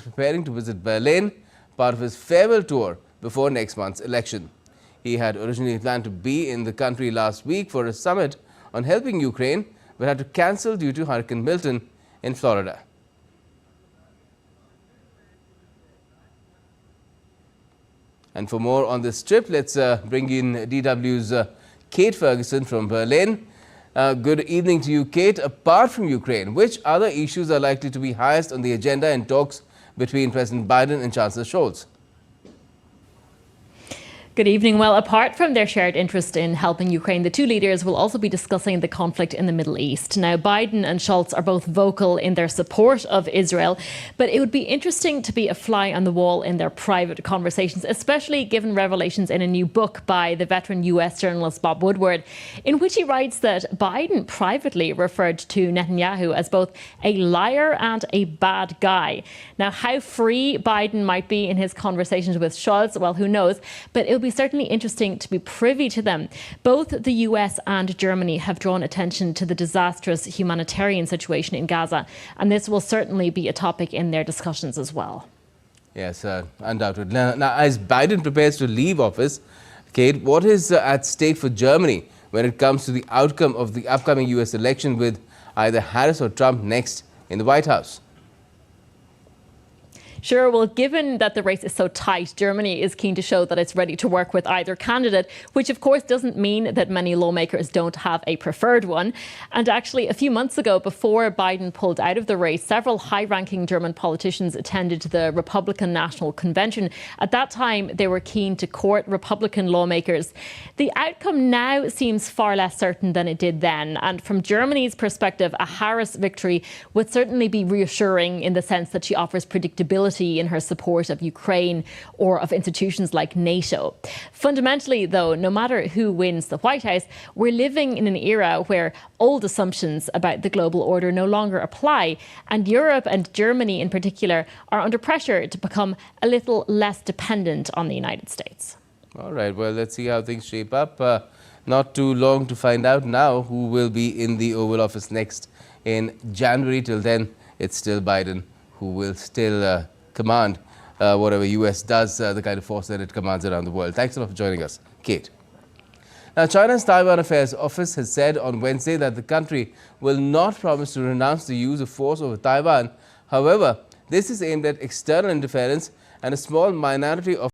preparing to visit Berlin, part of his farewell tour before next month's election. He had originally planned to be in the country last week for a summit on helping Ukraine, but had to cancel due to Hurricane Milton in Florida. And for more on this trip, let's bring in DW's Kate Ferguson from Berlin. Good evening to you, Kate. Apart from Ukraine, which other issues are likely to be highest on the agenda in talks between President Biden and Chancellor Scholz? Good evening. Well, apart from their shared interest in helping Ukraine, the two leaders will also be discussing the conflict in the Middle East. Now, Biden and Scholz are both vocal in their support of Israel, but it would be interesting to be a fly on the wall in their private conversations, especially given revelations in a new book by the veteran US journalist Bob Woodward, in which he writes that Biden privately referred to Netanyahu as both a liar and a bad guy. Now, how free Biden might be in his conversations with Scholz, well, who knows? But it'll be certainly interesting to be privy to them. Both the US and Germany have drawn attention to the disastrous humanitarian situation in Gaza, and this will certainly be a topic in their discussions as well. Yes, undoubtedly. Now, as Biden prepares to leave office, Kate, what is at stake for Germany when it comes to the outcome of the upcoming US election with either Harris or Trump next in the White House? Sure. Well, given that the race is so tight, Germany is keen to show that it's ready to work with either candidate, which of course doesn't mean that many lawmakers don't have a preferred one. And actually, a few months ago, before Biden pulled out of the race, several high-ranking German politicians attended the Republican National Convention. At that time, they were keen to court Republican lawmakers. The outcome now seems far less certain than it did then. And from Germany's perspective, a Harris victory would certainly be reassuring in the sense that she offers predictability in her support of Ukraine or of institutions like NATO. Fundamentally, though, no matter who wins the White House, we're living in an era where old assumptions about the global order no longer apply, and Europe and Germany in particular are under pressure to become a little less dependent on the United States. All right, well, let's see how things shape up. Not too long to find out now who will be in the Oval Office next in January. Till then, it's still Biden who will still command whatever US does, the kind of force that it commands around the world. Thanks a lot for joining us, Kate. Now, China's Taiwan Affairs Office has said on Wednesday that the country will not promise to renounce the use of force over Taiwan. However, this is aimed at external interference and a small minority of